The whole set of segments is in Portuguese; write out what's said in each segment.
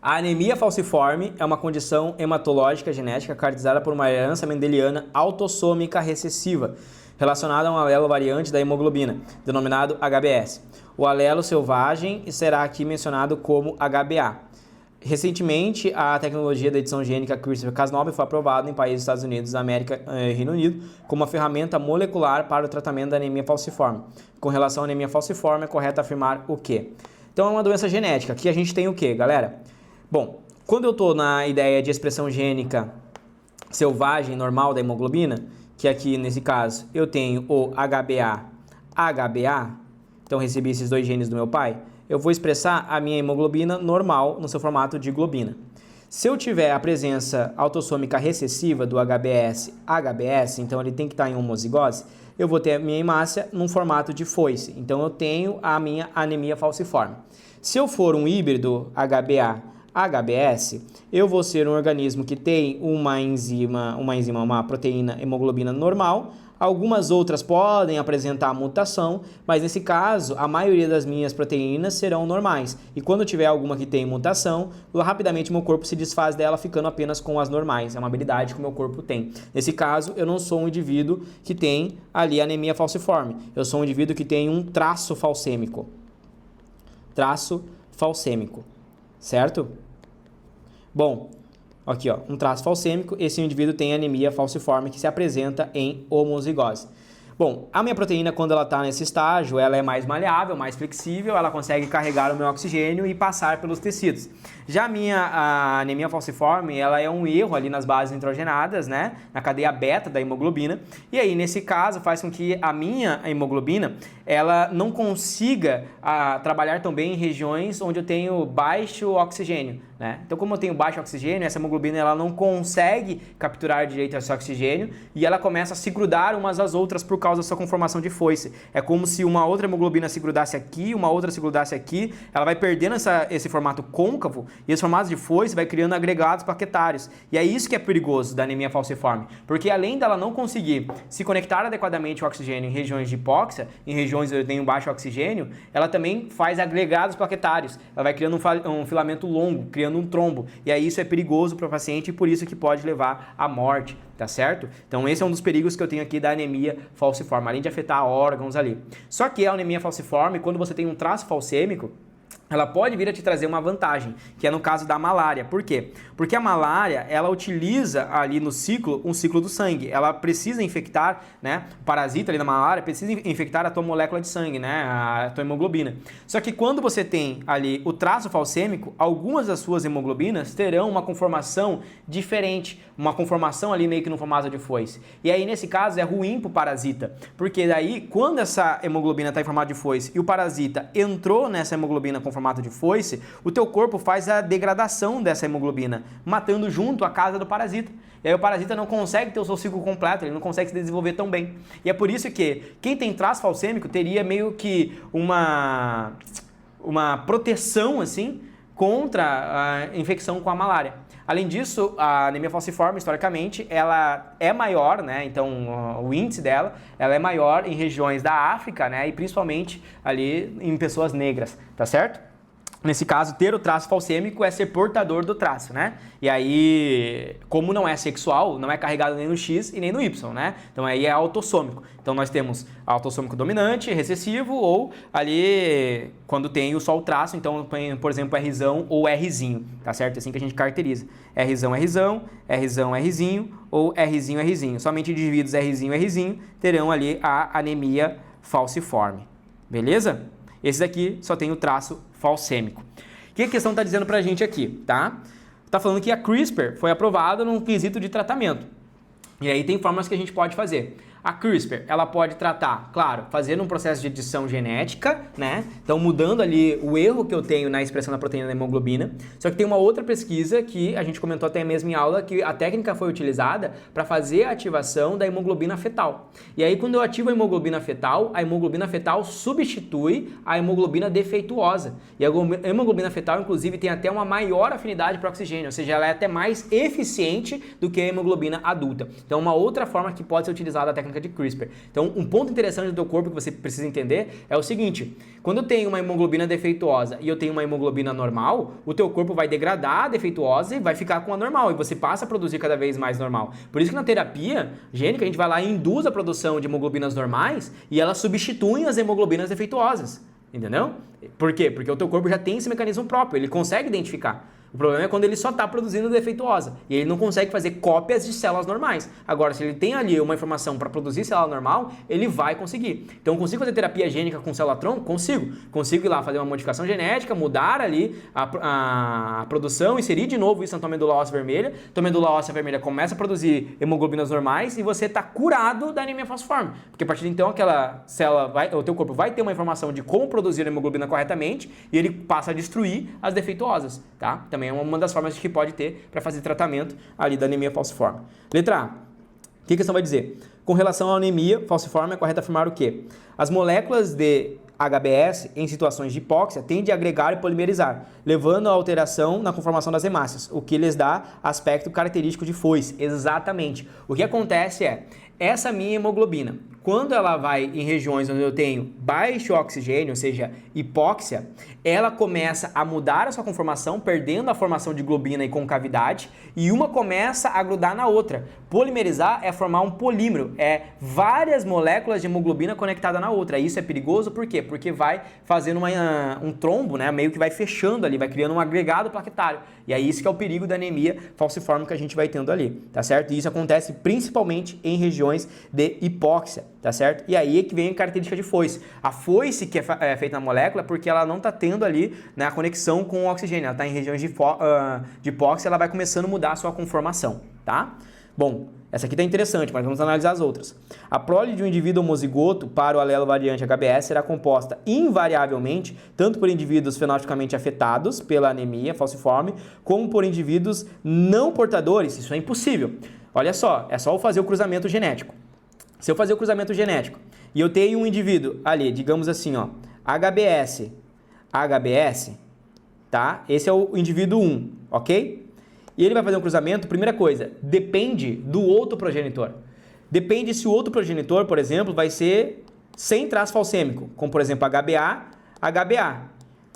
A anemia falciforme é uma condição hematológica genética caracterizada por uma herança mendeliana autossômica recessiva, relacionada a um alelo variante da hemoglobina, denominado HBS. O alelo selvagem será aqui mencionado como HBA. Recentemente, a tecnologia da edição gênica CRISPR-Cas9 foi aprovada em países dos Estados Unidos, América e Reino Unido como uma ferramenta molecular para o tratamento da anemia falciforme. Com relação à anemia falciforme, é correto afirmar o quê? Então, é uma doença genética. Aqui a gente tem o quê, galera? Bom, quando eu estou na ideia de expressão gênica selvagem normal da hemoglobina, que aqui nesse caso eu tenho o HBA, então recebi esses dois genes do meu pai, eu vou expressar a minha hemoglobina normal no seu formato de globina. Se eu tiver a presença autossômica recessiva do HBS, então ele tem que estar em homozigose, eu vou ter a minha hemácia num formato de foice, então eu tenho a minha anemia falciforme. Se eu for um híbrido HBS, eu vou ser um organismo que tem uma proteína hemoglobina normal. Algumas outras podem apresentar mutação, mas nesse caso, a maioria das minhas proteínas serão normais. E quando tiver alguma que tem mutação, rapidamente meu corpo se desfaz dela, ficando apenas com as normais. É uma habilidade que o meu corpo tem. Nesse caso, eu não sou um indivíduo que tem ali anemia falciforme. Eu sou um indivíduo que tem um traço falcêmico. Certo? Bom, aqui ó, um traço falcêmico, esse indivíduo tem anemia falciforme que se apresenta em homozigose. Bom, a minha proteína, quando ela está nesse estágio, ela é mais maleável, mais flexível, ela consegue carregar o meu oxigênio e passar pelos tecidos. Já a anemia falciforme, ela é um erro ali nas bases nitrogenadas, né, na cadeia beta da hemoglobina, e aí nesse caso faz com que a minha hemoglobina, ela não consiga trabalhar tão bem em regiões onde eu tenho baixo oxigênio, né? Então, como eu tenho baixo oxigênio, essa hemoglobina ela não consegue capturar direito esse oxigênio e ela começa a se grudar umas às outras por causa da sua conformação de foice. É como se uma outra hemoglobina se grudasse aqui, uma outra se grudasse aqui, ela vai perdendo esse formato côncavo e esse formato de foice vai criando agregados plaquetários. E é isso que é perigoso da anemia falciforme, porque além dela não conseguir se conectar adequadamente ao oxigênio em regiões de hipóxia, em regiões onde eu tenho baixo oxigênio, ela também faz agregados plaquetários. Ela vai criando um filamento longo, criando um trombo. E aí isso é perigoso para o paciente e por isso que pode levar à morte, tá certo? Então esse é um dos perigos que eu tenho aqui da anemia falciforme, além de afetar órgãos ali. Só que a anemia falciforme, quando você tem um traço falcêmico, ela pode vir a te trazer uma vantagem, que é no caso da malária. Por quê? Porque a malária, ela utiliza ali no ciclo, um ciclo do sangue. Ela precisa infectar, né? O parasita ali da malária precisa infectar a tua molécula de sangue, né? A tua hemoglobina. Só que quando você tem ali o traço falcêmico, algumas das suas hemoglobinas terão uma conformação diferente, uma conformação ali meio que no formato de foice. E aí, nesse caso, é ruim para o parasita, porque daí, quando essa hemoglobina está em formato de foice e o parasita entrou nessa hemoglobina com formato de foice, o teu corpo faz a degradação dessa hemoglobina, matando junto a casa do parasita. E aí o parasita não consegue ter o seu ciclo completo, ele não consegue se desenvolver tão bem. E é por isso que quem tem traço falcêmico teria meio que uma proteção assim contra a infecção com a malária. Além disso, a anemia falciforme, historicamente, ela é maior, né? Então, o índice dela, ela é maior em regiões da África, né? E principalmente ali em pessoas negras, tá certo? Nesse caso, ter o traço falcêmico é ser portador do traço, né? E aí, como não é sexual, não é carregado nem no X e nem no Y, né? Então aí é autossômico. Então nós temos autossômico dominante, recessivo ou ali quando tem só o traço, então por exemplo Rzão ou Rzinho, tá certo? É assim que a gente caracteriza. Rzão, Rzinho ou Rzinho. Somente indivíduos Rzinho terão ali a anemia falciforme. Beleza? Esse daqui só tem o traço falcêmico. O que a questão está dizendo para a gente aqui, tá? Está falando que a CRISPR foi aprovada num quesito de tratamento. E aí tem formas que a gente pode fazer. A CRISPR, ela pode tratar, claro, fazendo um processo de edição genética, né? Então, mudando ali o erro que eu tenho na expressão da proteína da hemoglobina. Só que tem uma outra pesquisa que a gente comentou até mesmo em aula, que a técnica foi utilizada para fazer a ativação da hemoglobina fetal. E aí, quando eu ativo a hemoglobina fetal substitui a hemoglobina defeituosa. E a hemoglobina fetal, inclusive, tem até uma maior afinidade para o oxigênio, ou seja, ela é até mais eficiente do que a hemoglobina adulta. Então, uma outra forma que pode ser utilizada a técnica técnica de CRISPR. Então, um ponto interessante do teu corpo que você precisa entender é o seguinte: quando eu tenho uma hemoglobina defeituosa e eu tenho uma hemoglobina normal, o teu corpo vai degradar a defeituosa e vai ficar com a normal, e você passa a produzir cada vez mais normal. Por isso que na terapia gênica a gente vai lá e induz a produção de hemoglobinas normais e elas substituem as hemoglobinas defeituosas. Entendeu? Por quê? Porque o teu corpo já tem esse mecanismo próprio, ele consegue identificar. O problema é quando ele só está produzindo defeituosa e ele não consegue fazer cópias de células normais. Agora, se ele tem ali uma informação para produzir célula normal, ele vai conseguir. Então, eu consigo fazer terapia gênica com célula-tronco? Consigo. Consigo ir lá fazer uma modificação genética, mudar ali a produção, inserir de novo isso na tua medula óssea vermelha. Tua medula óssea vermelha começa a produzir hemoglobinas normais e você está curado da anemia falciforme. Porque a partir de então, aquela célula, o teu corpo vai ter uma informação de como produzir a hemoglobina corretamente e ele passa a destruir as defeituosas, tá? Também é uma das formas que pode ter para fazer tratamento ali da anemia falciforme. Letra A. O que a questão vai dizer? Com relação à anemia falciforme, é correto afirmar o quê? As moléculas de HBS, em situações de hipóxia, tendem a agregar e polimerizar, levando a alteração na conformação das hemácias, o que lhes dá aspecto característico de foice. Exatamente. O que acontece é, essa minha hemoglobina, quando ela vai em regiões onde eu tenho baixo oxigênio, ou seja, hipóxia, ela começa a mudar a sua conformação, perdendo a formação de globina e concavidade, e uma começa a grudar na outra. Polimerizar é formar um polímero, é várias moléculas de hemoglobina conectadas na outra. Isso é perigoso, por quê? Porque vai fazendo um trombo, né? Meio que vai fechando ali, vai criando um agregado plaquetário. E é isso que é o perigo da anemia falciforme que a gente vai tendo ali, tá certo? E isso acontece principalmente em regiões de hipóxia, tá certo? E aí é que vem a característica de foice. A foice que é feita na molécula é porque ela não está tendo ali, né, a conexão com o oxigênio. Ela está em regiões de hipóxia, ela vai começando a mudar a sua conformação, tá? Bom, essa aqui está interessante, mas vamos analisar as outras. A prole de um indivíduo homozigoto para o alelo variante HBS será composta invariavelmente tanto por indivíduos fenotipicamente afetados pela anemia falciforme, como por indivíduos não portadores. Isso é impossível. Olha só, é só eu fazer o cruzamento genético. Se eu fazer o cruzamento genético e eu tenho um indivíduo ali, digamos assim, ó, HBS, tá? Esse é o indivíduo 1, ok? E ele vai fazer um cruzamento, primeira coisa, depende do outro progenitor. Depende se o outro progenitor, por exemplo, vai ser sem traço falcêmico, como por exemplo HBA.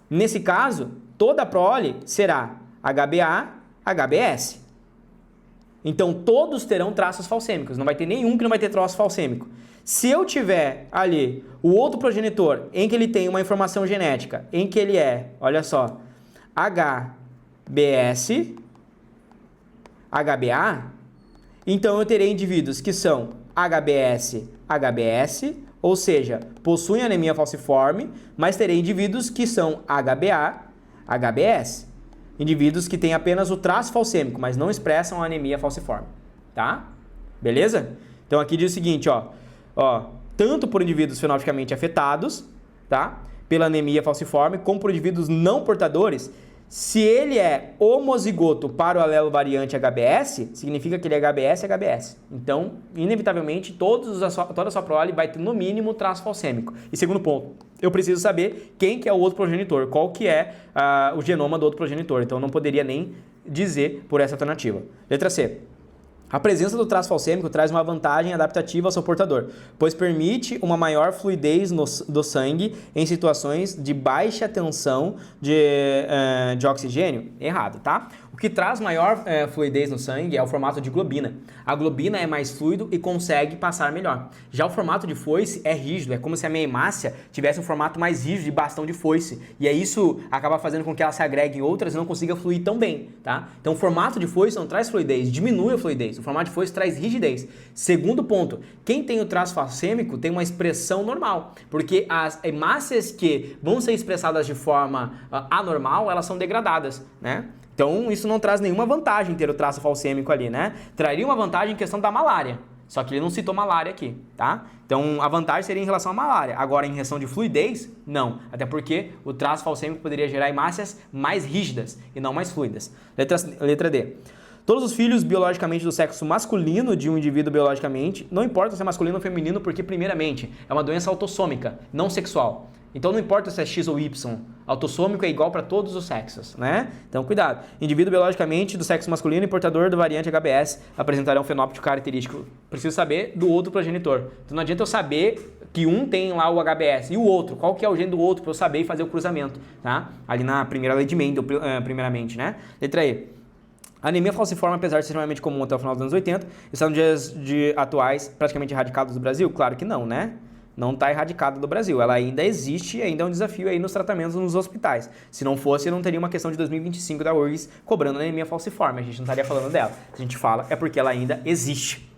Nesse caso, toda a prole será HBS. Então, todos terão traços falcêmicos, não vai ter nenhum que não vai ter traço falcêmico. Se eu tiver ali o outro progenitor em que ele tem uma informação genética, em que ele é, olha só, HBS, HBA, então eu terei indivíduos que são HBS, ou seja, possuem anemia falciforme, mas terei indivíduos que são HBS, indivíduos que têm apenas o traço falcêmico, mas não expressam a anemia falciforme, tá? Beleza? Então aqui diz o seguinte, ó, tanto por indivíduos fenotipicamente afetados, tá? Pela anemia falciforme, como por indivíduos não portadores. Se ele é homozigoto para o alelo variante HBS, significa que ele é HBS. Então, inevitavelmente, toda a sua prole vai ter, no mínimo, traço falcêmico. E segundo ponto, eu preciso saber quem que é o outro progenitor, qual que é o genoma do outro progenitor. Então, eu não poderia nem dizer por essa alternativa. Letra C. A presença do traço falcêmico traz uma vantagem adaptativa ao seu portador, pois permite uma maior fluidez do sangue em situações de baixa tensão de oxigênio. Errado, tá? O que traz maior fluidez no sangue é o formato de globina. A globina é mais fluido e consegue passar melhor. Já o formato de foice é rígido, é como se a minha hemácia tivesse um formato mais rígido de bastão de foice. E aí isso acaba fazendo com que ela se agregue em outras e não consiga fluir tão bem, tá? Então o formato de foice não traz fluidez, diminui a fluidez. O formato de foice traz rigidez. Segundo ponto, quem tem o traço falcêmico tem uma expressão normal, porque as hemácias que vão ser expressadas de forma anormal, elas são degradadas, né? Então, isso não traz nenhuma vantagem ter o traço falcêmico ali, né? Traria uma vantagem em questão da malária, só que ele não citou malária aqui, tá? Então, a vantagem seria em relação à malária. Agora, em relação de fluidez, não. Até porque o traço falcêmico poderia gerar hemácias mais rígidas e não mais fluidas. Letra D. Todos os filhos biologicamente do sexo masculino de um indivíduo biologicamente, não importa se é masculino ou feminino, porque primeiramente é uma doença autossômica, não sexual. Então não importa se é X ou Y, autossômico é igual para todos os sexos, né? Então cuidado. Indivíduo biologicamente do sexo masculino e portador do variante HBS apresentará um fenótipo característico. Preciso saber do outro progenitor. Então não adianta eu saber que um tem lá o HBS e o outro, qual que é o gene do outro para eu saber e fazer o cruzamento, tá? Ali na primeira lei de Mendel, primeiramente, né? Letra E. A anemia falciforme, apesar de ser extremamente comum até o final dos anos 80, está nos dias atuais praticamente erradicados do Brasil? Claro que não, né? Não está erradicada do Brasil. Ela ainda existe e ainda é um desafio aí nos tratamentos nos hospitais. Se não fosse, não teria uma questão de 2025 da URGS cobrando anemia falciforme. A gente não estaria falando dela. Se a gente fala, é porque ela ainda existe.